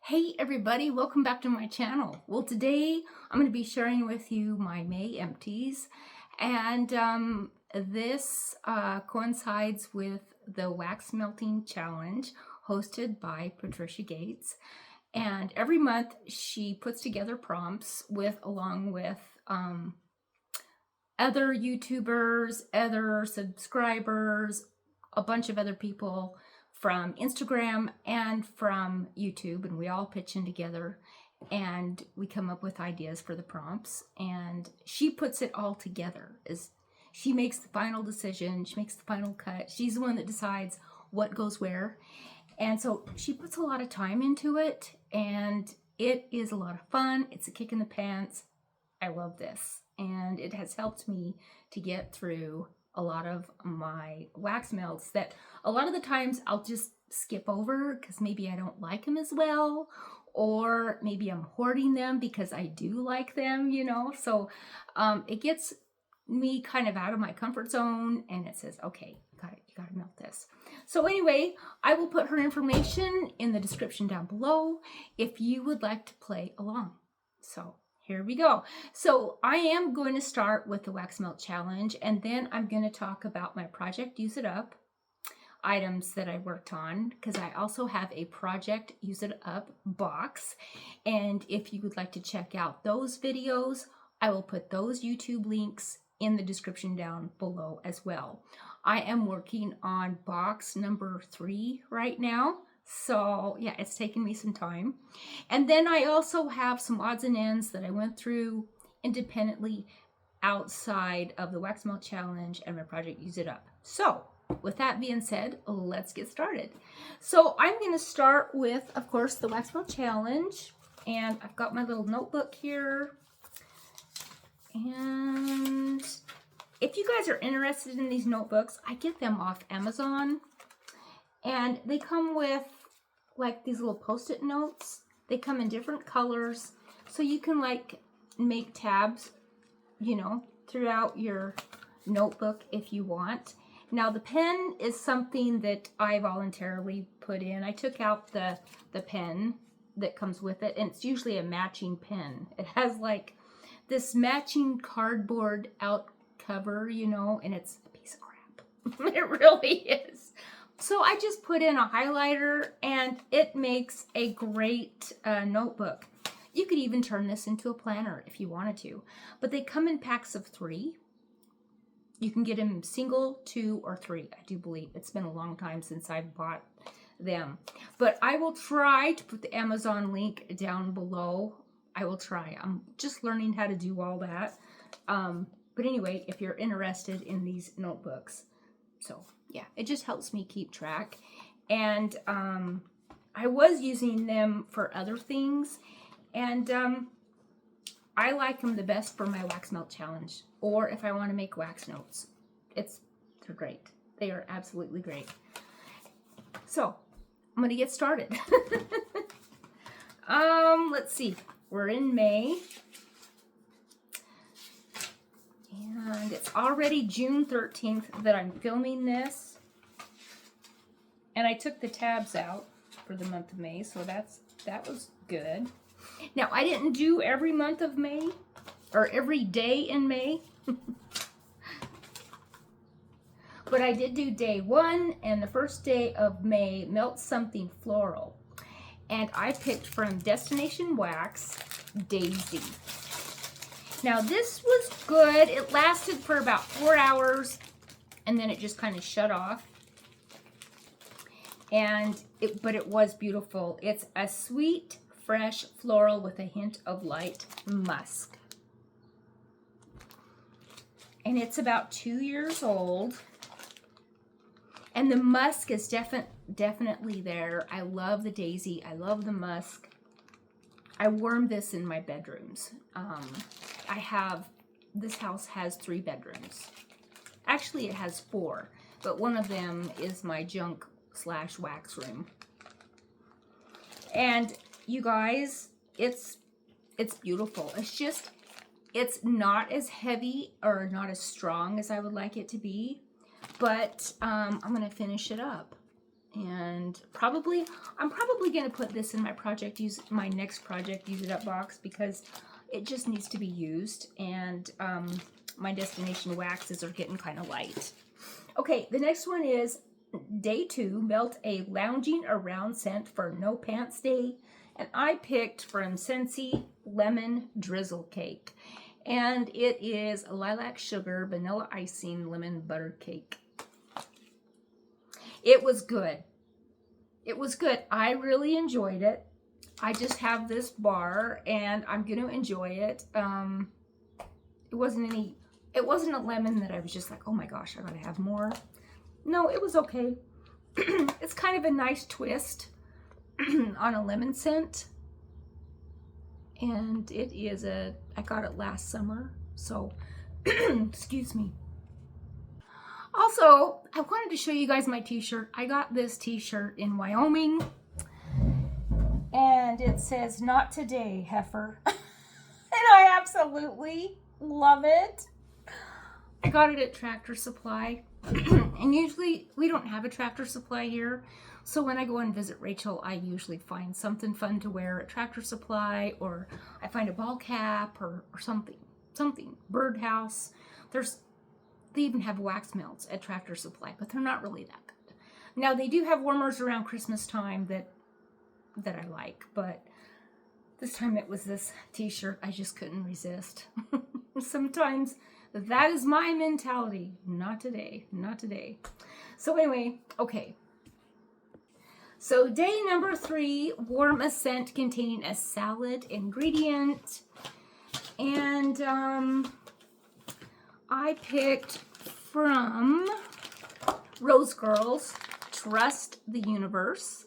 Hey everybody, welcome back to my channel. Well, today I'm going to be sharing with you my May empties, and this coincides with the wax melting challenge hosted by Patricia Gates. And every month she puts together prompts along with other YouTubers, other subscribers, a bunch of other people from Instagram and from YouTube, and we all pitch in together and we come up with ideas for the prompts, and she puts it all together. She makes the final decision, she makes the final cut. She's the one that decides what goes where. And so she puts a lot of time into it, and it is a lot of fun. It's a kick in the pants. I love this, and it has helped me to get through a lot of my wax melts that a lot of the times I'll just skip over because maybe I don't like them as well, or maybe I'm hoarding them because I do like them, so it gets me kind of out of my comfort zone, and it says, okay, you gotta melt this. So anyway, I will put her information in the description down below if you would like to play along. So here we go. So I am going to start with the wax melt challenge, and then I'm going to talk about my project Use It Up items that I worked on, because I also have a project Use It Up box, and if you would like to check out those videos, I will put those YouTube links in the description down below as well. I am working on box number 3 right now. So yeah, it's taken me some time. And then I also have some odds and ends that I went through independently outside of the wax melt challenge and my project Use It Up. So with that being said, let's get started. So I'm going to start with, of course, the wax melt challenge. And I've got my little notebook here. And if you guys are interested in these notebooks, I get them off Amazon. And they come with like these little post-it notes. They come in different colors, so you can like make tabs, throughout your notebook if you want. Now the pen is something that I voluntarily put in. I took out the pen that comes with it, and it's usually a matching pen. It has like this matching cardboard out cover, and it's a piece of crap. It really is. So I just put in a highlighter, and it makes a great notebook. You could even turn this into a planner if you wanted to. But they come in packs of 3. You can get them single, 2, or 3, I do believe. It's been a long time since I've bought them. But I will try to put the Amazon link down below. I will try. I'm just learning how to do all that. But anyway, if you're interested in these notebooks. So yeah, it just helps me keep track. And I was using them for other things, and I like them the best for my wax melt challenge, or if I want to make wax notes. They're great. They are absolutely great. So I'm gonna get started. Let's see. We're in May. And it's already June 13th that I'm filming this. And I took the tabs out for the month of May, so that was good. Now, I didn't do every month of May, or every day in May. But I did do day 1, and the first day of May, Melt Something Floral. And I picked from Destination Wax, Daisy. Now this was good. It lasted for about 4 hours, and then it just kind of shut off. But it was beautiful. It's a sweet, fresh floral with a hint of light musk. And it's about 2 years old. And the musk is definitely there. I love the daisy. I love the musk. I warm this in my bedrooms. This house has 3 bedrooms. Actually, it has 4, but one of them is my junk/wax room. And you guys, it's beautiful. It's not as heavy or not as strong as I would like it to be, but I'm gonna finish it up. And I'm probably going to put this in my next project, use it up box, because it just needs to be used. And my destination waxes are getting kind of light. Okay, the next one is day 2, melt a lounging around scent for no pants day. And I picked from Scentsy Lemon Drizzle Cake. And it is lilac sugar, vanilla icing, lemon butter cake. It was good. It was good. I really enjoyed it. I just have this bar and I'm going to enjoy it. It wasn't a lemon that I was just like, oh my gosh, I gotta have more. No, it was okay. It's kind of a nice twist on a lemon scent. And it is I got it last summer, so excuse me. Also, I wanted to show you guys my t-shirt. I got this t-shirt in Wyoming, and it says, "Not today, heifer." And I absolutely love it. I got it at Tractor Supply, and usually we don't have a Tractor Supply here. So when I go and visit Rachel, I usually find something fun to wear at Tractor Supply, or I find a ball cap or something, birdhouse. They even have wax melts at Tractor Supply, but they're not really that good. Now they do have warmers around Christmas time that I like, but this time it was this t-shirt. I just couldn't resist. Sometimes that is my mentality. Not today, not today. So anyway, okay. So day number 3, warm a scent containing a salad ingredient. And I picked from Rose Girls, Trust the Universe.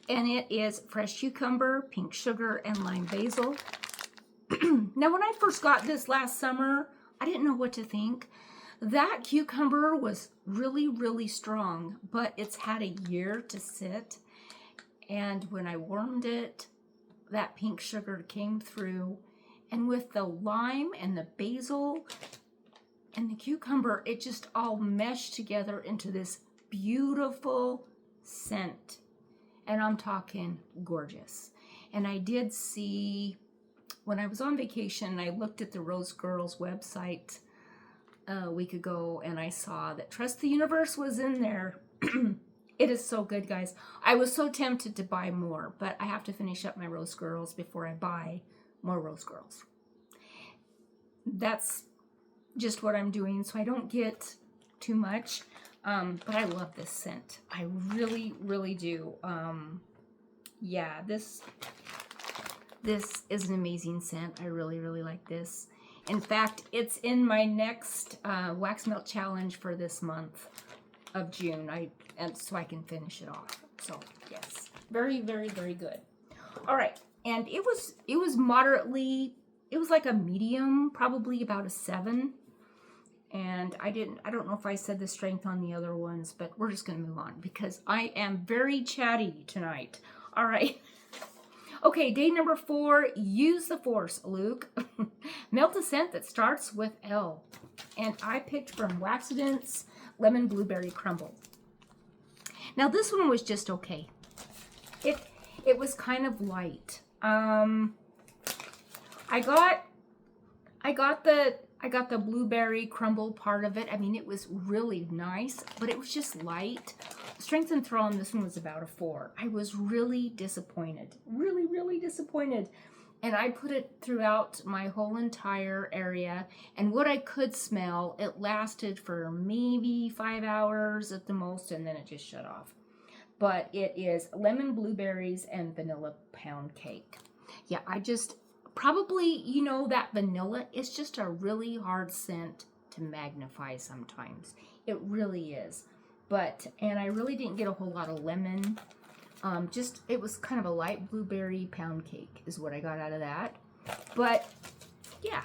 And it is fresh cucumber, pink sugar, and lime basil. Now, when I first got this last summer, I didn't know what to think. That cucumber was really, really strong, but it's had a year to sit. And when I warmed it, that pink sugar came through. And with the lime and the basil and the cucumber, it just all meshed together into this beautiful scent. And I'm talking gorgeous. And I did see, when I was on vacation, I looked at the Rose Girls website a week ago, and I saw that Trust the Universe was in there. It is so good, guys. I was so tempted to buy more, but I have to finish up my Rose Girls before I buy more Rose Girls. That's just what I'm doing, so I don't get too much. But I love this scent. I really, really do. Yeah, this is an amazing scent. I really, really like this. In fact, it's in my next wax melt challenge for this month of June. And so I can finish it off. So yes, very, very, very good. All right, and it was moderately. It was like a medium, probably about a 7. And I don't know if I said the strength on the other ones, but we're just going to move on because I am very chatty tonight. All right. Okay, day number 4, use the force, Luke. Melt a scent that starts with L. And I picked from Waxident's Lemon Blueberry Crumble. Now this one was just okay. It was kind of light. I got the blueberry crumble part of it. I mean, it was really nice, but it was just light. Strength and throw on this one was about a 4. I was really disappointed. Really, really disappointed. And I put it throughout my whole entire area. And what I could smell, it lasted for maybe 5 hours at the most, and then it just shut off. But it is lemon blueberries and vanilla pound cake. Yeah, probably, that vanilla is just a really hard scent to magnify sometimes. It really is. And I really didn't get a whole lot of lemon. It was kind of a light blueberry pound cake is what I got out of that. But, yeah.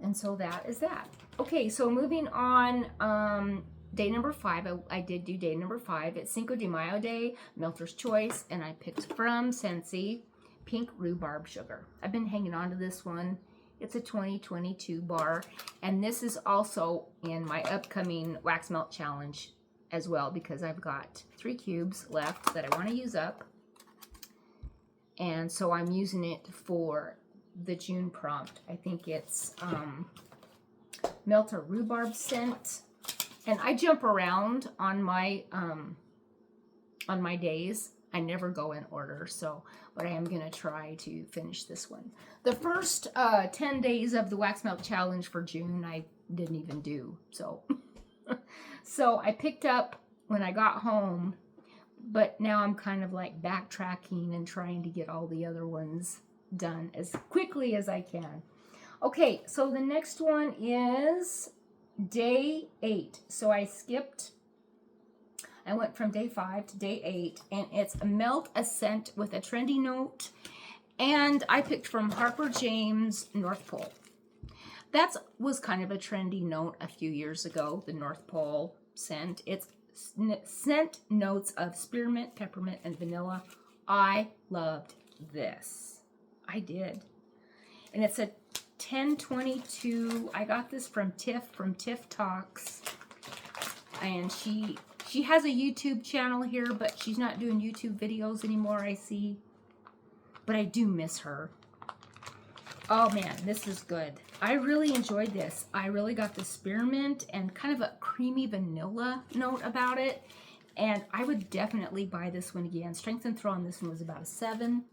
And so that is that. Okay, so moving on, day number 5, I did do day number 5. It's Cinco de Mayo Day, Melter's Choice, and I picked from Scentsy Pink Rhubarb Sugar. I've been hanging on to this one. It's a 2022 bar, and this is also in my upcoming Wax Melt Challenge as well, because I've got 3 cubes left that I want to use up. And so I'm using it for the June prompt. I think it's Melt a Rhubarb Scent. And I jump around on my days. I never go in order, so, but I am going to try to finish this one. The first 10 days of the Wax Melt Challenge for June, I didn't even do, so. So I picked up when I got home, but now I'm kind of like backtracking and trying to get all the other ones done as quickly as I can. Okay, so the next one is day 8. So I went from day 5 to day 8, and it's a Melt a Scent with a trendy note, and I picked from Harper James North Pole. That was kind of a trendy note a few years ago, the North Pole scent. It's scent notes of spearmint, peppermint, and vanilla. I loved this. I did. And it's a 1022. I got this from Tiff Talks. And she has a YouTube channel here, but she's not doing YouTube videos anymore, I see. But I do miss her. Oh man, this is good. I really enjoyed this. I really got the spearmint and kind of a creamy vanilla note about it. And I would definitely buy this one again. Strength and Throw on this one was about a 7.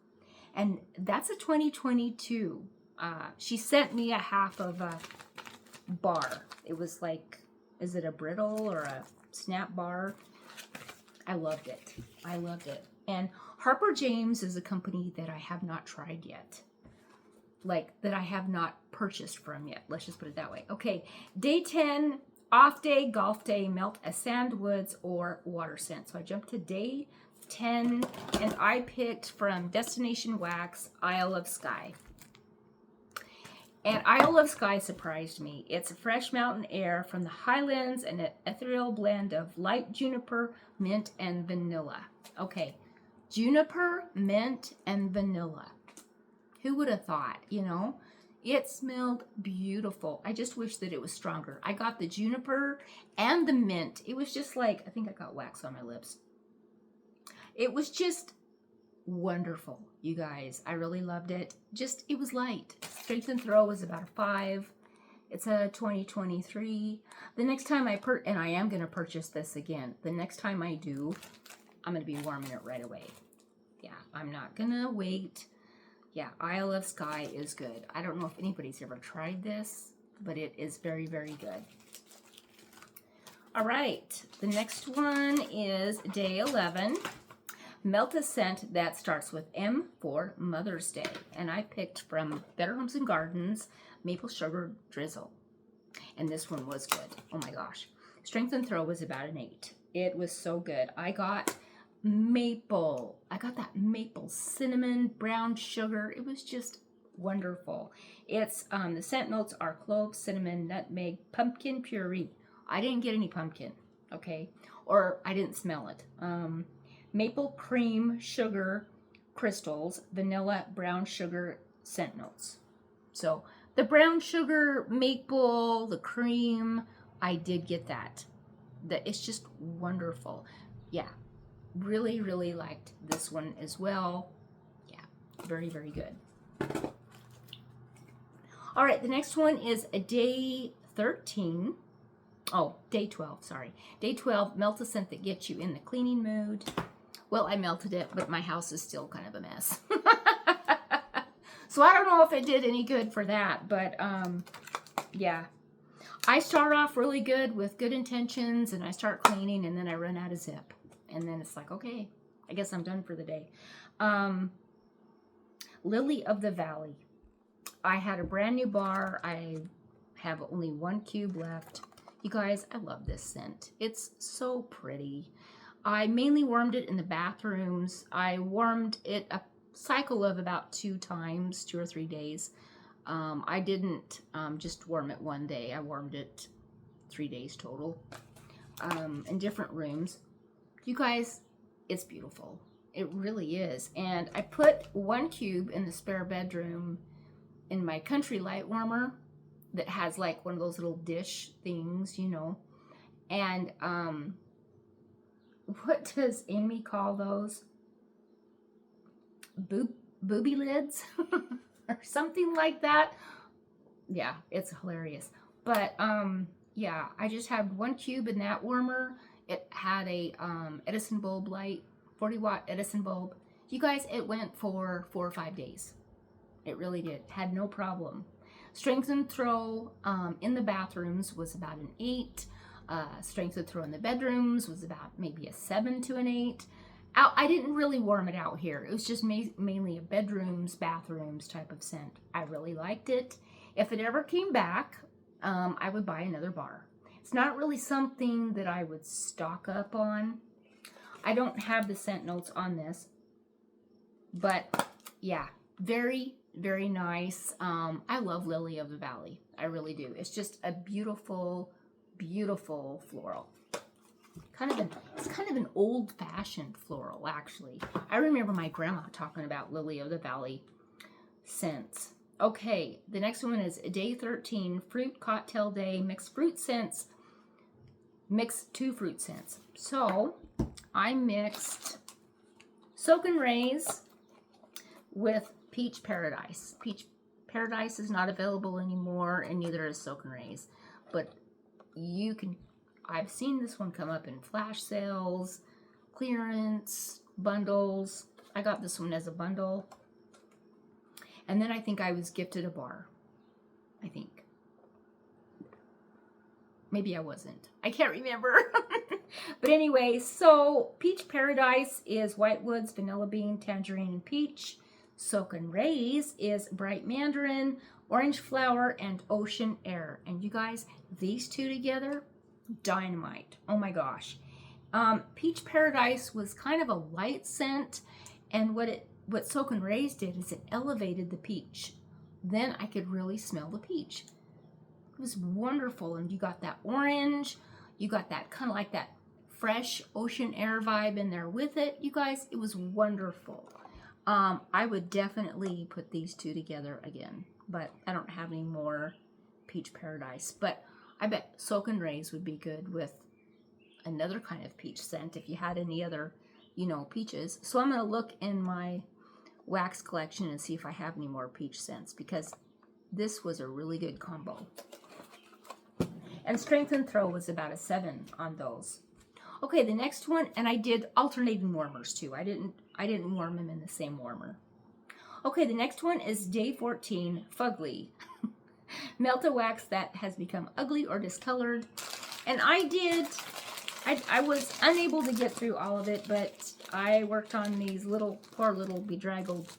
And that's a 2022. She sent me a half of a bar. It was like, is it a brittle or a snap bar? I loved it. I loved it. And Harper James is a company that I have not tried yet. Like, that I have not purchased from yet. Let's just put it that way. Okay, day 10, off day, golf day, Melt a Sandwoods or water scent. So I jumped to day 10, and I picked from Destination Wax, Isle of Skye. And Isle of Skye surprised me. It's a fresh mountain air from the highlands and an ethereal blend of light juniper, mint, and vanilla. Okay, juniper, mint, and vanilla. Who would have thought, you know? It smelled beautiful. I just wish that it was stronger. I got the juniper and the mint. It was just like, I think I got wax on my lips. It was just wonderful, you guys. I really loved it. Just, it was light. Strength and Throw was about a 5. It's a 2023. The next time and I am going to purchase this again. The next time I do, I'm going to be warming it right away. Yeah, I'm not going to wait. Yeah, Isle of Skye is good. I don't know if anybody's ever tried this, but it is very, very good. All right, the next one is day 11. Melt a Scent that starts with M for Mother's Day. And I picked from Better Homes and Gardens, Maple Sugar Drizzle. And this one was good. Oh my gosh. Strength and Throw was about an 8. It was so good. I got maple. I got that maple cinnamon, brown sugar. It was just wonderful. It's the scent notes are clove, cinnamon, nutmeg, pumpkin puree. I didn't get any pumpkin, okay? Or I didn't smell it. Maple cream, sugar, crystals, vanilla, brown sugar, scent notes. So the brown sugar, maple, the cream, I did get that. It's just wonderful. Yeah. Really, really liked this one as well. Yeah, very, very good. All right, the next one is a day 13. Oh, day 12, sorry. Day 12, Melt a Scent that gets you in the cleaning mood. Well, I melted it, but my house is still kind of a mess. So I don't know if it did any good for that, but yeah. I start off really good with good intentions, and I start cleaning, and then I run out of zip. And then it's like, okay, I guess I'm done for the day. Lily of the Valley. I had a brand new bar. I have only 1 cube left. You guys, I love this scent. It's so pretty. I mainly warmed it in the bathrooms. I warmed it a cycle of about 2 times, 2 or 3 days. I didn't just warm it one day. I warmed it 3 days total in different rooms. You guys, it's beautiful. It really is. And I put 1 cube in the spare bedroom in my country light warmer that has like one of those little dish things, you know. And what does Amy call those? Booby lids or something like that. Yeah, it's hilarious. But yeah, I just had one cube in that warmer. It had a Edison bulb light, 40-watt Edison bulb. You guys, it went for 4 or 5 days. It really did. Had no problem. Strength and throw in the bathrooms was about an 8. Strength and throw in the bedrooms was about maybe a 7 to an 8. I didn't really warm it out here. It was just mainly a bedrooms, bathrooms type of scent. I really liked it. If it ever came back, I would buy another bar. It's not really something that I would stock up on. I don't have the scent notes on this. But yeah, very, very nice. I love Lily of the Valley. I really do. It's just a beautiful, beautiful floral. It's kind of an old-fashioned floral, actually. I remember my grandma talking about Lily of the Valley scents. Okay, the next one is day 13, fruit cocktail day, mixed fruit scents, mixed 2 fruit scents. So I mixed Soak and Raise with Peach Paradise. Peach Paradise is not available anymore, and neither is Soak and Raise. But you can, I've seen this one come up in flash sales, clearance, bundles. I got this one as a bundle. And then I think I was gifted a bar. I think. Maybe I wasn't. I can't remember. But anyway, so Peach Paradise is Whitewoods, Vanilla Bean, Tangerine, and Peach. Soak and Raise is Bright Mandarin, Orange Flower, and Ocean Air. And you guys, these two together, dynamite. Oh my gosh. Peach Paradise was kind of a light scent, and what Soak and Raise did is it elevated the peach. Then I could really smell the peach. It was wonderful, and you got that orange, you got that kind of like that fresh ocean air vibe in there with it. You guys, it was wonderful. I would definitely put these two together again, but I don't have any more Peach Paradise. But I bet Soak and Raise would be good with another kind of peach scent if you had any other, you know, peaches. So I'm going to look in my wax collection and see if I have any more peach scents, because this was a really good combo. And Strength and Throw was about a 7 on those. Okay, the next one, and I did alternating warmers too. I didn't warm them in the same warmer. Okay, the next one is day 14, Fugly. Melt a wax that has become ugly or discolored. And I was unable to get through all of it, but I worked on these poor little bedraggled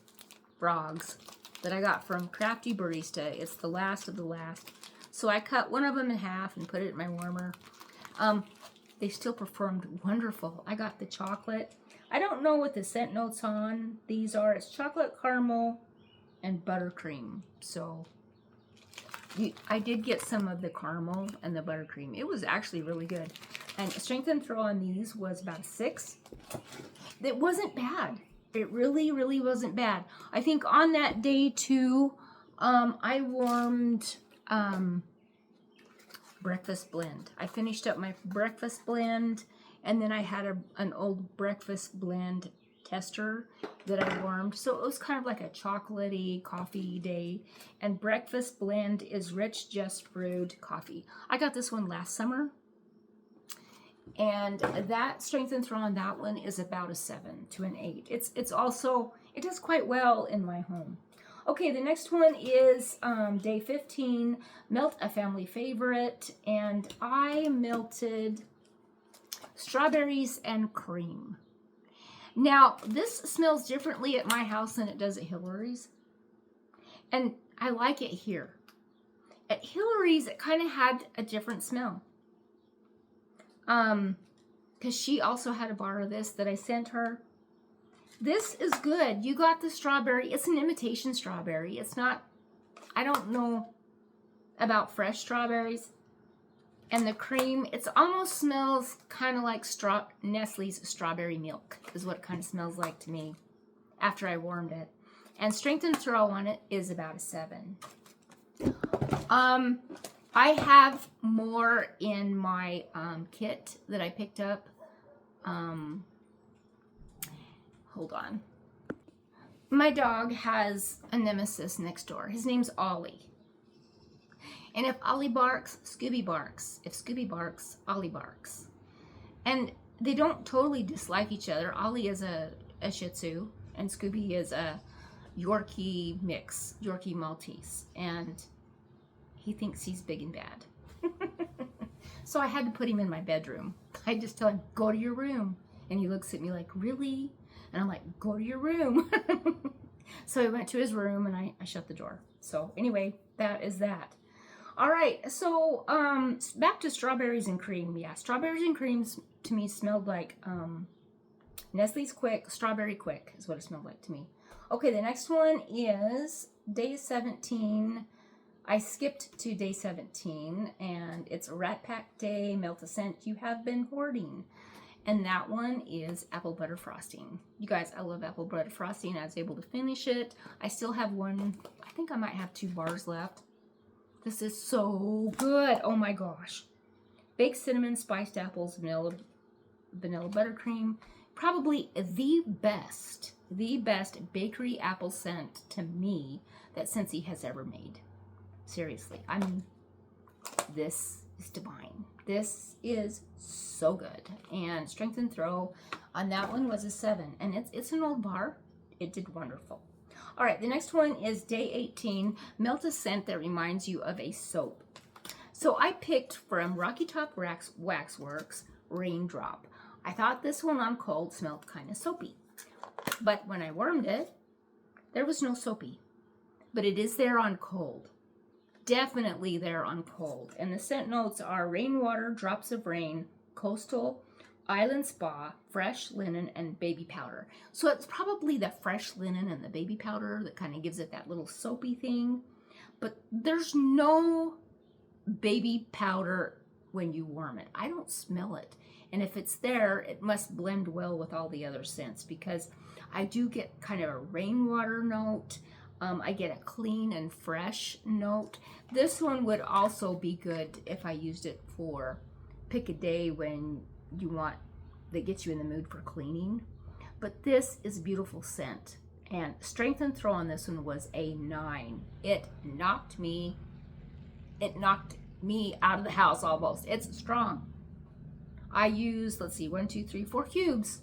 frogs that I got from Crafty Barista. It's the last of the last. So I cut one of them in half and put it in my warmer. They still performed wonderful. I got the chocolate. I don't know what the scent notes on these are. It's chocolate caramel and buttercream. So I did get some of the caramel and the buttercream. It was actually really good. And Strength and Throw on these was about a 6. It wasn't bad. It really, really wasn't bad. I think on that day too, I warmed breakfast blend. I finished up my breakfast blend, and then I had an old breakfast blend tester that I warmed. So it was kind of like a chocolatey coffee day. And breakfast blend is rich, just brewed coffee. I got this one last summer. And that Strength and Throw on that one is about a 7 to an 8. It's also, it does quite well in my home. Okay, the next one is day 15, Melt a Family Favorite, and I melted strawberries and cream. Now, this smells differently at my house than it does at Hillary's, and I like it here. At Hillary's, it kind of had a different smell. Because she also had a bar of this that I sent her. This is good. You got the strawberry. It's an imitation strawberry. It's not, I don't know about fresh strawberries. And the cream, it almost smells kind of like Nestle's strawberry milk is what it kind of smells like to me after I warmed it. And Strength and Throw on it is about a 7. I have more in my kit that I picked up. hold on. My dog has a nemesis next door. His name's Ollie. And if Ollie barks, Scooby barks. If Scooby barks, Ollie barks. And they don't totally dislike each other. Ollie is a Shih Tzu, and Scooby is a Yorkie mix, Yorkie Maltese. And he thinks he's big and bad. So I had to put him in my bedroom. I just tell him, go to your room. And he looks at me like, really? And I'm like, go to your room. So he went to his room, and I shut the door. So anyway, that is that. All right, so back to strawberries and cream. Yeah, strawberries and creams to me smelled like Nestle's Quick, Strawberry Quick is what it smelled like to me. Okay, the next one is day 17. I skipped to day 17, and it's Rat Pack Day, Melt a Scent You Have Been Hoarding. And that one is apple butter frosting. You guys, I love apple butter frosting. I was able to finish it. I still have one. I think I might have 2 bars left. This is so good. Oh my gosh. Baked cinnamon, spiced apples, vanilla buttercream. Probably the best bakery apple scent to me that Scentsy has ever made. Seriously. I mean, this is divine. This is so good. And Strength and Throw on that one was a 7. And it's an old bar. It did wonderful. All right, the next one is day 18. Melt a scent that reminds you of a soap. So I picked from Rocky Top Waxworks Raindrop. I thought this one on cold smelled kind of soapy. But when I warmed it, there was no soapy. But it is there on cold. Definitely there on cold. And the scent notes are rainwater, drops of rain, coastal, island spa, fresh linen, and baby powder. So it's probably the fresh linen and the baby powder that kind of gives it that little soapy thing. But there's no baby powder when you warm it. I don't smell it. And if it's there, it must blend well with all the other scents, because I do get kind of a rainwater note. I get a clean and fresh note. This one would also be good if I used it for pick a day when you want, that gets you in the mood for cleaning. But this is a beautiful scent. And Strength and Throw on this one was a 9. It knocked me out of the house almost. It's strong. I used, let's see, 1, 2, 3, 4 cubes.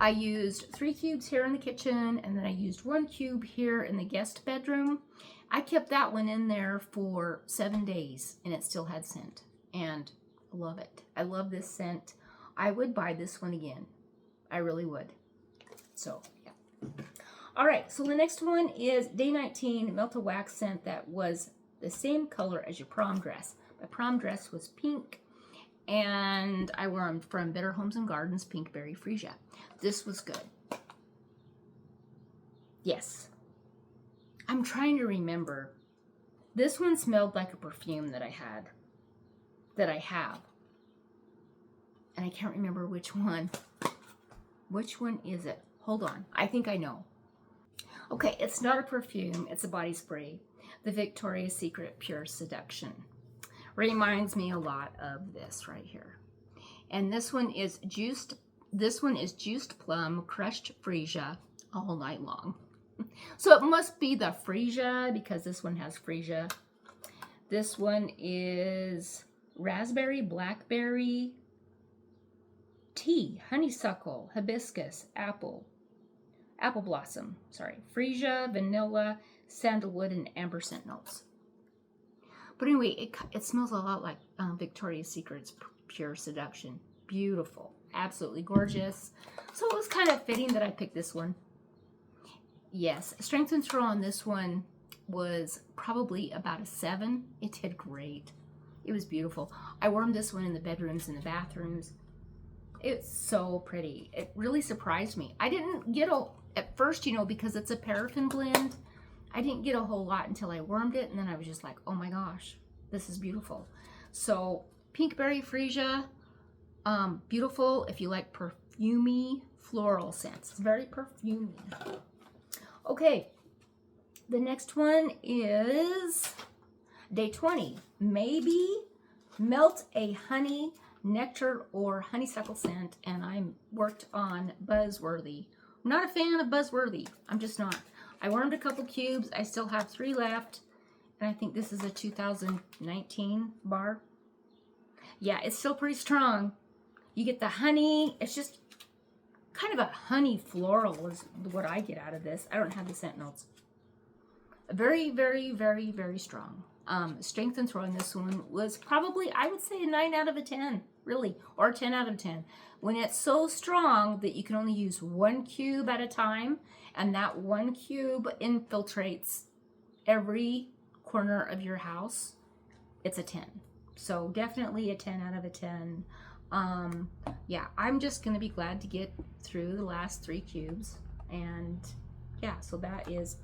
I used 3 cubes here in the kitchen, and then I used 1 cube here in the guest bedroom. I kept that one in there for 7 days, and it still had scent. And I love it. I love this scent. I would buy this one again. I really would. So, yeah. All right, so the next one is day 19, Melt a Wax scent that was the same color as your prom dress. My prom dress was pink, and I wore them from Better Homes and Gardens, Pink Berry Freesia. This was good. Yes. I'm trying to remember. This one smelled like a perfume that I have. And I can't remember which one. Which one is it? Hold on. I think I know. Okay, it's not a perfume. It's a body spray. The Victoria's Secret Pure Seduction. Reminds me a lot of this right here. And this one is juiced plum, crushed freesia all night long. So it must be the freesia, because this one has freesia. This one is raspberry, blackberry, tea, honeysuckle, hibiscus, apple blossom, freesia, vanilla, sandalwood, and amber scent notes. But anyway, it smells a lot like Victoria's Secret's Pure Seduction. Beautiful. Absolutely gorgeous. So it was kind of fitting that I picked this one. Yes, Strength and Throw on this one was probably about a 7. It did great. It was beautiful. I warmed this one in the bedrooms and the bathrooms. It's so pretty. It really surprised me. I didn't get at first, because it's a paraffin blend, I didn't get a whole lot until I warmed it, and then I was just like, oh my gosh, this is beautiful. So, Pink Berry Freesia, beautiful if you like perfumey floral scents. It's very perfumey. Okay, the next one is day 20. Maybe Melt a Honey nectar or honeysuckle scent, and I worked on Buzzworthy. I'm not a fan of Buzzworthy. I'm just not. I wormed a couple cubes. I still have 3 left, and I think this is a 2019 bar. Yeah, it's still pretty strong. You get the honey. It's just kind of a honey floral is what I get out of this. I don't have the scent notes. Very, very, very, very strong. Strength and throw in this one was probably, I would say, a 9 out of a 10, really, or a 10 out of 10. When it's so strong that you can only use 1 cube at a time, and that 1 cube infiltrates every corner of your house, it's a 10. So definitely a 10 out of a 10. Yeah, I'm just going to be glad to get through the last 3 cubes. And yeah, so that is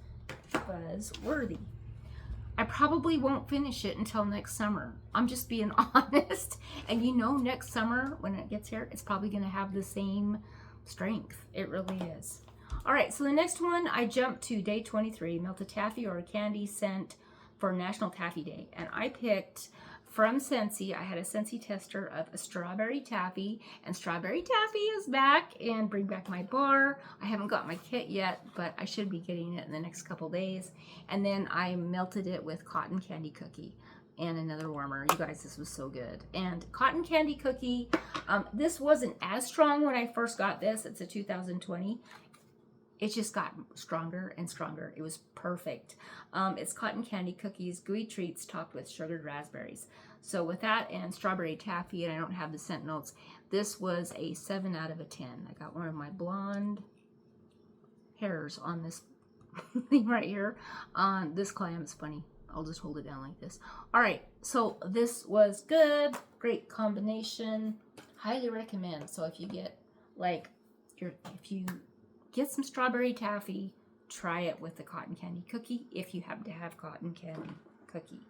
Buzzworthy. I probably won't finish it until next summer. I'm just being honest. And you know, next summer when it gets here, it's probably going to have the same strength. It really is. All right, so the next one, I jumped to day 23, melt a taffy or a candy scent for National Taffy Day. And I picked from Scentsy. I had a Scentsy tester of a strawberry taffy, and strawberry taffy is back, and bring back my bar. I haven't got my kit yet, but I should be getting it in the next couple days. And then I melted it with cotton candy cookie and another warmer. You guys, this was so good. And cotton candy cookie, this wasn't as strong when I first got this. It's a 2020. It just got stronger and stronger. It was perfect. It's cotton candy cookies, gooey treats topped with sugared raspberries. So with that and strawberry taffy, and I don't have the scent notes, this was a 7 out of a 10. I got one of my blonde hairs on this thing right here. This clam is funny. I'll just hold it down like this. All right, so this was good. Great combination. Highly recommend. So if you get if you get some strawberry taffy, try it with the cotton candy cookie if you happen to have cotton candy cookie.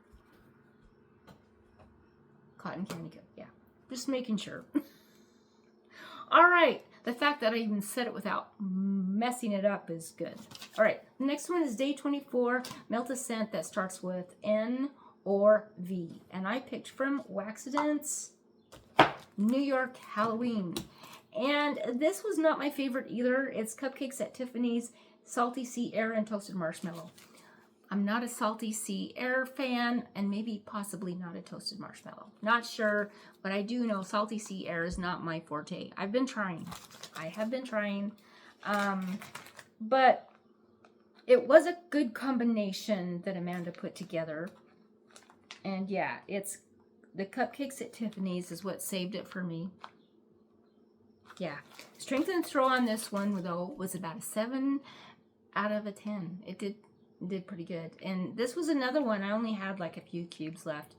Cotton candy cookie, yeah. Just making sure. All right, the fact that I even said it without messing it up is good. All right, the next one is day 24, melt a scent that starts with N or V. And I picked from Wax Empties, New York Halloween. And this was not my favorite either. It's Cupcakes at Tiffany's, Salty Sea Air, and Toasted Marshmallow. I'm not a Salty Sea Air fan, and maybe possibly not a Toasted Marshmallow. Not sure, but I do know Salty Sea Air is not my forte. I've been trying. I have been trying. But it was a good combination that Amanda put together. And yeah, it's the Cupcakes at Tiffany's is what saved it for me. Yeah, strength and throw on this one, though, was about a 7 out of a 10. It did pretty good. And this was another one. I only had like a few cubes left.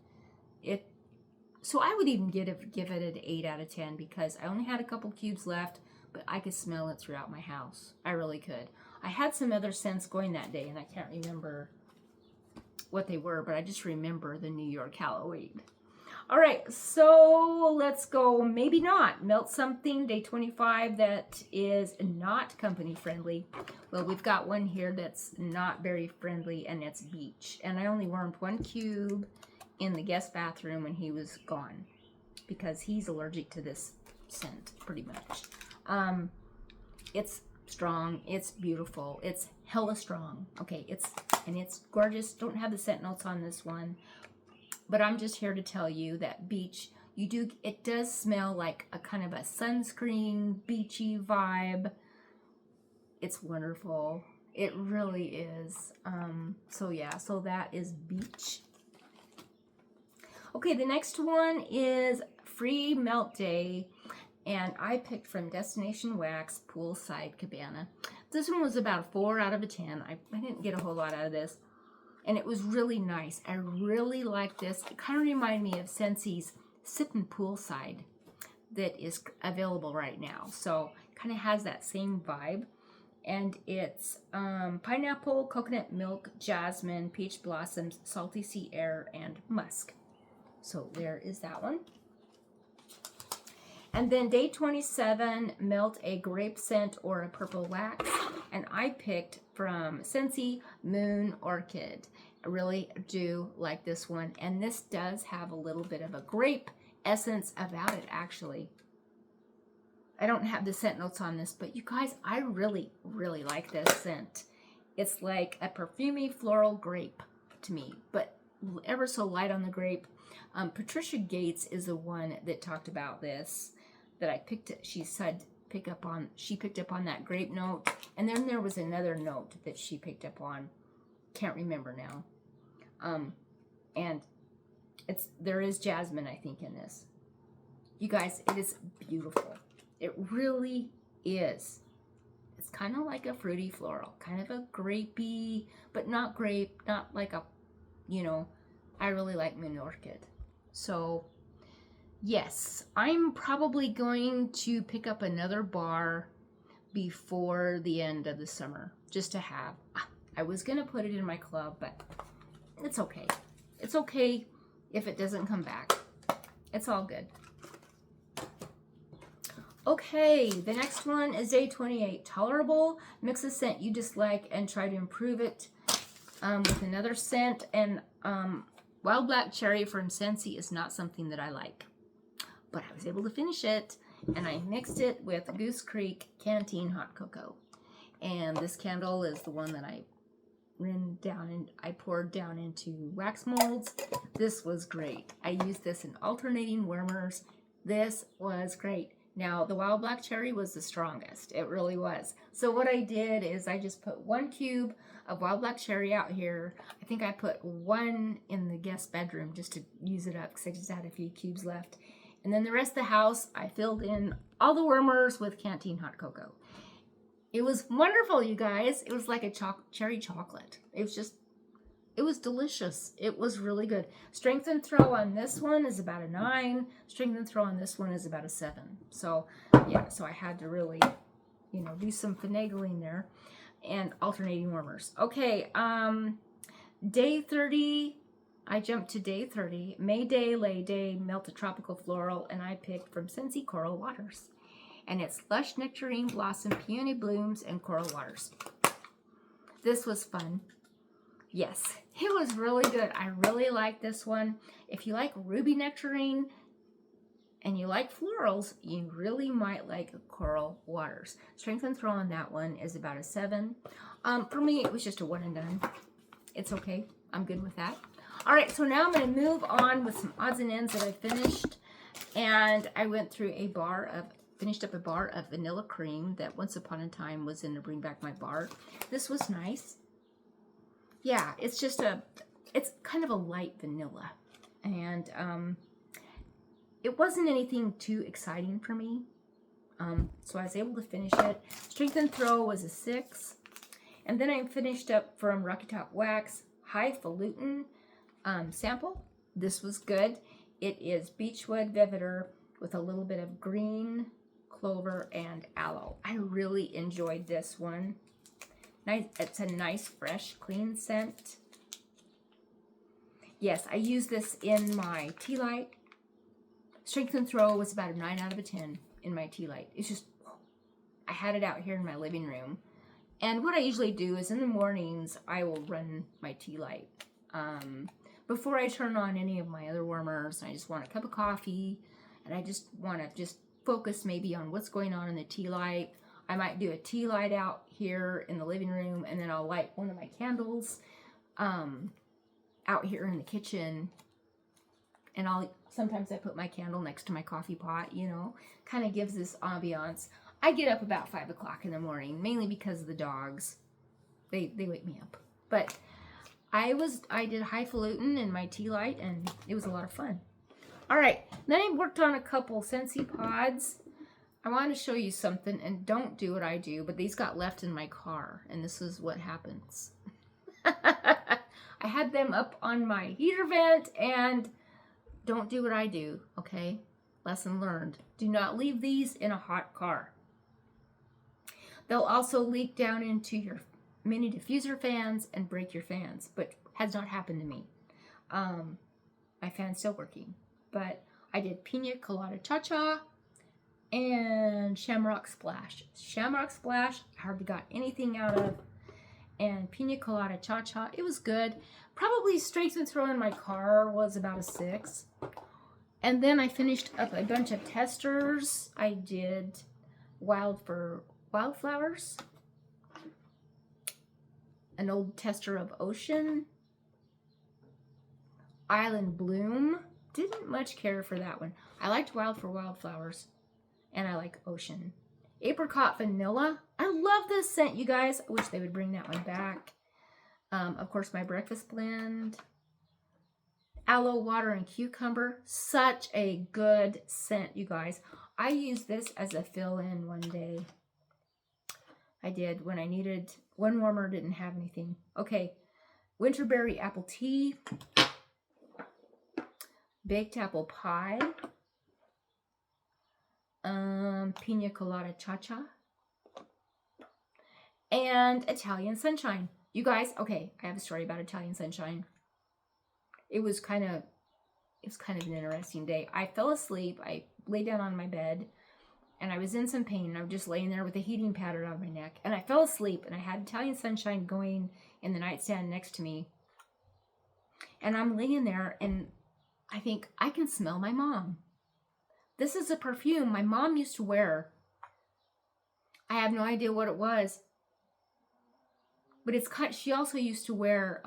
So I would even give it an 8 out of 10 because I only had a couple cubes left, but I could smell it throughout my house. I really could. I had some other scents going that day, and I can't remember what they were, but I just remember the New York Halloween. All right, so let's go, maybe not, melt something, day 25, that is not company friendly. Well, we've got one here that's not very friendly, and it's Beach. And I only warmed 1 cube in the guest bathroom when he was gone because he's allergic to this scent, pretty much. It's strong, it's beautiful, it's hella strong. Okay, it's gorgeous. Don't have the scent notes on this one. But I'm just here to tell you that Beach, it does smell like a kind of a sunscreen, beachy vibe. It's wonderful. It really is. So yeah, so that is Beach. Okay, the next one is Free Melt Day. And I picked from Destination Wax Poolside Cabana. This one was about a 4 out of a 10. I didn't get a whole lot out of this. And it was really nice. I really like this. It kind of reminded me of Scentsy's Sippin' Poolside that is available right now. So kind of has that same vibe. And it's pineapple, coconut milk, jasmine, peach blossoms, salty sea air, and musk. So there is that one. And then day 27, melt a grape scent or a purple wax. And I picked from Scentsy Moon Orchid. I really do like this one. And this does have a little bit of a grape essence about it, actually. I don't have the scent notes on this, but you guys, I really, really like this scent. It's like a perfumey floral grape to me, but ever so light on the grape. Patricia Gates is the one that talked about this, that I picked it. She said she picked up on that grape note, and then there was another note that she picked up on. Can't remember now. And there is jasmine, I think, in this. You guys, it is beautiful. It really is. It's kind of like a fruity floral, kind of a grapey, but not grape, not like a, you know, I really like Moon Orchid. So, yes, I'm probably going to pick up another bar before the end of the summer, just to have. I was going to put it in my club, but it's okay. It's okay if it doesn't come back. It's all good. Okay, the next one is day 28. Tolerable. Mix a scent you dislike and try to improve it with another scent. And Wild Black Cherry from Scentsy is not something that I like. But I was able to finish it, and I mixed it with Goose Creek Canteen Hot Cocoa. And this candle is the one that I poured down into wax molds. This was great. I used this in alternating warmers. This was great. Now, the Wild Black Cherry was the strongest. It really was. So what I did is I just put 1 cube of Wild Black Cherry out here. I think I put 1 in the guest bedroom just to use it up because I just had a few cubes left. And then the rest of the house, I filled in all the warmers with Canteen Hot Cocoa. It was wonderful, you guys. It was like a cherry chocolate. It was delicious. It was really good. Strength and throw on this one is about a 9. Strength and throw on this one is about a 7. So, yeah, so I had to really, you know, do some finagling there and alternating warmers. Okay, day 30, I jumped to day 30. May Day, Lay Day, Melt a Tropical Floral, and I picked from Scentsy Coral Waters. And it's Lush Nectarine Blossom, Peony Blooms, and Coral Waters. This was fun. Yes, it was really good. I really like this one. If you like ruby nectarine and you like florals, you really might like Coral Waters. Strength and throw on that one is about a 7. For me, it was just a 1 and done. It's okay. I'm good with that. All right, so now I'm going to move on with some odds and ends that I finished. And I went through finished up a bar of vanilla cream that once upon a time was in the Bring Back My Bar. This was nice. Yeah, it's kind of a light vanilla. And it wasn't anything too exciting for me. So I was able to finish it. Strength and throw was a 6. And then I finished up from Rocky Top Wax Highfalutin sample. This was good. It is Beechwood Vetiver with a little bit of green clover and aloe. I really enjoyed this one. Nice. It's a nice, fresh, clean scent. Yes, I used this in my tea light. Strength and throw was about a 9 out of a 10 in my tea light. It's just, I had it out here in my living room. And what I usually do is in the mornings, I will run my tea light before I turn on any of my other warmers. I just want a cup of coffee, and I just want to focus maybe on what's going on in the tea light. I might do a tea light out here in the living room, and then I'll light one of my candles out here in the kitchen. And sometimes I put my candle next to my coffee pot, you know, kind of gives this ambiance. I get up about 5 o'clock in the morning, mainly because of the dogs. They wake me up. But I did highfalutin in my tea light, and it was a lot of fun. All right, then I worked on a couple Scentsy pods. I want to show you something, and don't do what I do, but these got left in my car, and this is what happens. I had them up on my heater vent, and don't do what I do, okay? Lesson learned. Do not leave these in a hot car. They'll also leak down into your mini diffuser fans and break your fans, but has not happened to me. My fan's still working. But I did Pina Colada Cha-Cha and Shamrock Splash. Shamrock Splash, I hardly got anything out of. And Pina Colada Cha-Cha, it was good. Probably Strength and Throw in my car was about a 6. And then I finished up a bunch of testers. I did Wildflowers, an old tester of Ocean, Island Bloom. Didn't much care for that one. I liked Wildflowers, and I like Ocean. Apricot Vanilla. I love this scent, you guys. I wish they would bring that one back. Of course, my breakfast blend. Aloe Water and Cucumber. Such a good scent, you guys. I used this as a fill-in one day. I did when I needed, one warmer didn't have anything. Okay, Winterberry Apple Tea. Baked Apple Pie. Pina Colada Cha-Cha. And Italian Sunshine. You guys, okay, I have a story about Italian Sunshine. It was kind of an interesting day. I fell asleep. I lay down on my bed, and I was in some pain. I was just laying there with a heating pad around my neck, and I fell asleep, and I had Italian Sunshine going in the nightstand next to me. And I'm laying there, and I think, I can smell my mom. This is a perfume my mom used to wear. I have no idea what it was. But it's she also used to wear,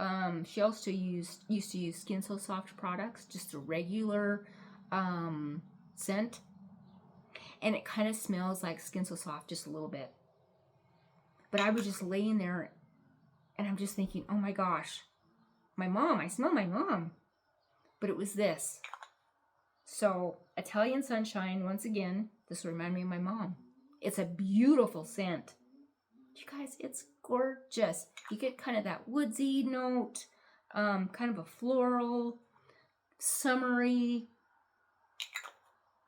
she also used to use Skin So Soft products, just a regular scent. And it kind of smells like Skin So Soft, just a little bit. But I was just laying there, and I'm just thinking, oh my gosh, my mom, I smell my mom. But it was this. So, Italian Sunshine, once again, this will remind me of my mom. It's a beautiful scent. You guys, it's gorgeous. You get kind of that woodsy note, kind of a floral, summery,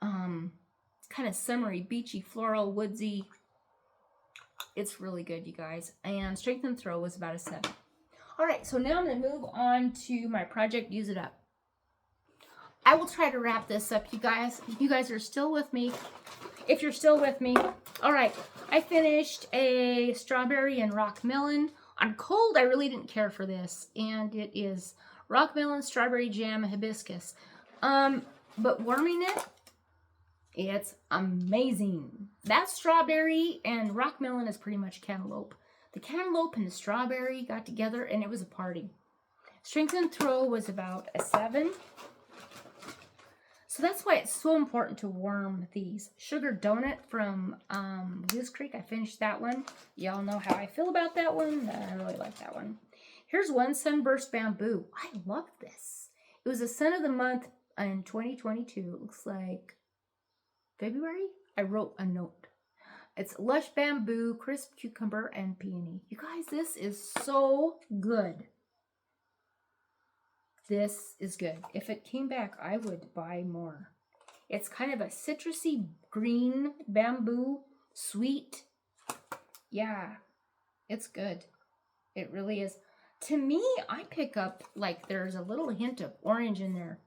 kind of summery, beachy, floral, woodsy. It's really good, you guys. And Strength and Throw was about a 7. All right, so now I'm going to move on to my project, Use It Up. I will try to wrap this up, you guys. If you guys are still with me, if you're still with me. All right, I finished a strawberry and rock melon. On cold, I really didn't care for this, and it is rock melon, strawberry jam, hibiscus. But warming it, it's amazing. That strawberry and rock melon is pretty much cantaloupe. The cantaloupe and the strawberry got together, and it was a party. Strength and Throw was about a 7. So that's why it's so important to warm these. Sugar Donut from Goose Creek. I finished that one. Y'all know how I feel about that one. I really like that one. Here's one, Sunburst Bamboo. I love this. It was a scent of the month in 2022. It looks like February. I wrote a note. It's Lush Bamboo, Crisp Cucumber, and Peony. You guys, this is so good. This is good. If it came back, I would buy more. It's kind of a citrusy green bamboo, sweet. Yeah, it's good. It really is. To me, I pick up like there's a little hint of orange in there.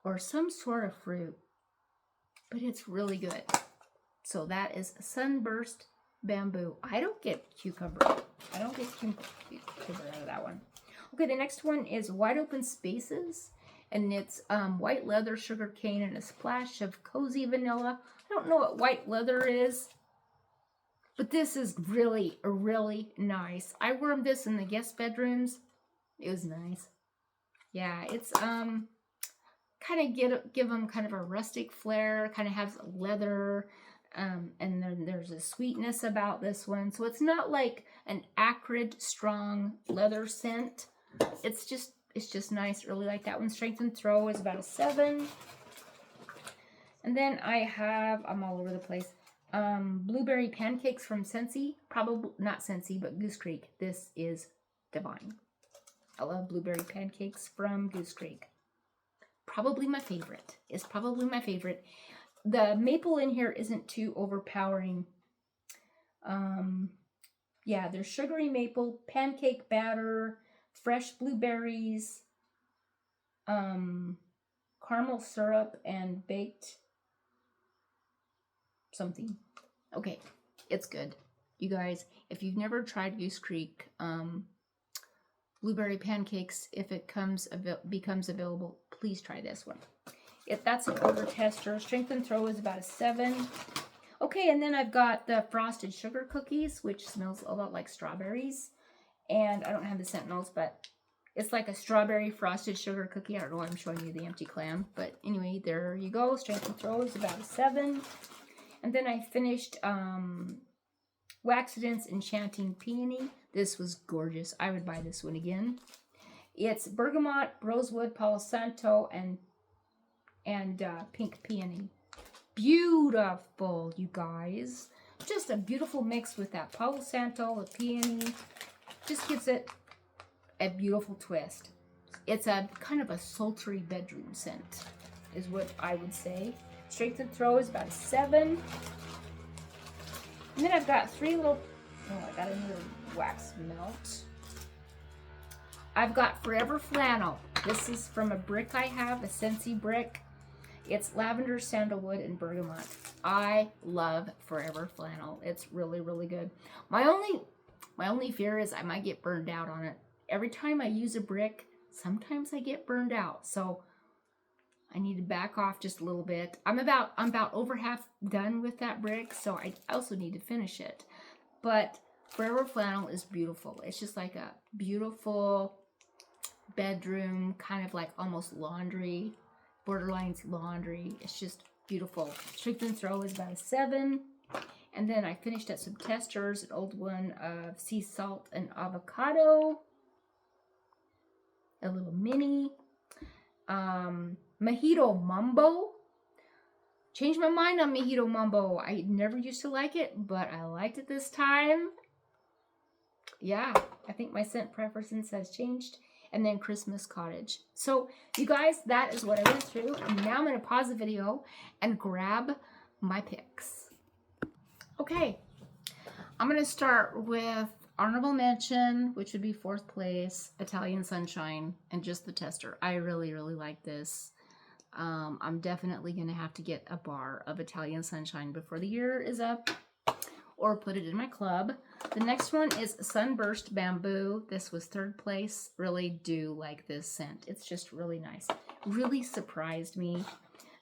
Or some sort of fruit. But it's really good. So that is Sunburst Bamboo. I don't get cucumber. I don't get cucumber out of that one. Okay, the next one is Wide Open Spaces, and it's white leather, sugar cane, and a splash of cozy vanilla. I don't know what white leather is, but this is really, really nice. I warmed this in the guest bedrooms. It was nice. Yeah, it's kind of give them kind of a rustic flair, kind of has leather, and then there's a sweetness about this one. So it's not like an acrid, strong leather scent. It's just nice. Really like that one. Strength and Throw is about a 7. And then I have, I'm all over the place, blueberry pancakes from Scentsy. Probably not Scentsy, but Goose Creek. This is divine. I love blueberry pancakes from Goose Creek. Probably my favorite. It's probably my favorite. The maple in here isn't too overpowering. Yeah, there's sugary maple, pancake batter, fresh blueberries, caramel syrup, and baked something. Okay, it's good. You guys, if you've never tried Goose Creek blueberry pancakes if it becomes available. Please try this one. That's an odor tester. Strength and throw is about a 7. Okay, and then I've got the frosted sugar cookies, which smells a lot like strawberries. And I don't have the Sentinels, but it's like a strawberry frosted sugar cookie. I don't know why I'm showing you the empty clam. But anyway, there you go. Strength and throw is about a 7. And then I finished Waxident's Enchanting Peony. This was gorgeous. I would buy this one again. It's bergamot, rosewood, palo santo, and pink peony. Beautiful, you guys. Just a beautiful mix with that palo santo, the peony. Just gives it a beautiful twist. It's a kind of a sultry bedroom scent, is what I would say. Strength and throw is about a 7. And then I've got 3 little, I got another wax melt. I've got Forever Flannel. This is from a brick I have, a Scentsy brick. It's lavender, sandalwood, and bergamot. I love Forever Flannel. It's really, really good. My only fear is I might get burned out on it. Every time I use a brick, sometimes I get burned out. So I need to back off just a little bit. I'm about over half done with that brick, so I also need to finish it. But Forever Flannel is beautiful. It's just like a beautiful bedroom, kind of like almost laundry, borderline laundry. It's just beautiful. Strength and throw is about a 7. And then I finished up some testers, an old one of sea salt and avocado, a little mini. Mojito Mumbo. Changed my mind on Mojito Mumbo. I never used to like it, but I liked it this time. Yeah, I think my scent preference has changed. And then Christmas Cottage. So, you guys, that is what I went through. And now I'm going to pause the video and grab my picks. Okay, I'm going to start with honorable mention, which would be 4th place, Italian Sunshine, and just the tester. I really, really like this. I'm definitely going to have to get a bar of Italian Sunshine before the year is up, or put it in my club. The next one is Sunburst Bamboo. This was 3rd place. Really do like this scent. It's just really nice. Really surprised me.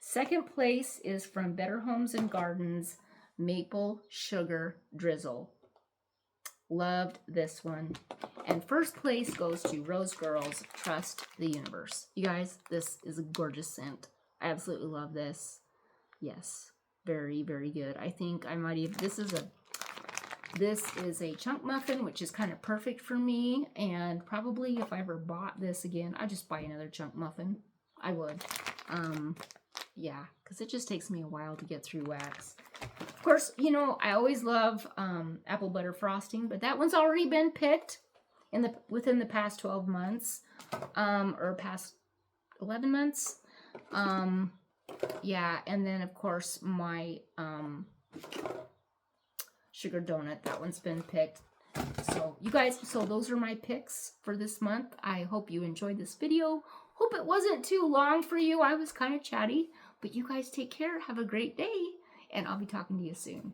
2nd place is from Better Homes and Gardens, Maple Sugar Drizzle. Loved this one. And 1st place goes to Rose Girls, Trust the Universe. You guys, this is a gorgeous scent. I absolutely love this. Yes, very, very good. I think I might even, this is a chunk muffin, which is kind of perfect for me. And probably if I ever bought this again, I'd just buy another chunk muffin. I would. Yeah, because it just takes me a while to get through wax. Of course, you know, I always love apple butter frosting, but that one's already been picked within the past 12 months, or past 11 months. Yeah, and then of course my sugar donut, that one's been picked. So you guys, so those are my picks for this month. I hope you enjoyed this video. Hope it wasn't too long for you. I was kind of chatty, but you guys take care. Have a great day. And I'll be talking to you soon.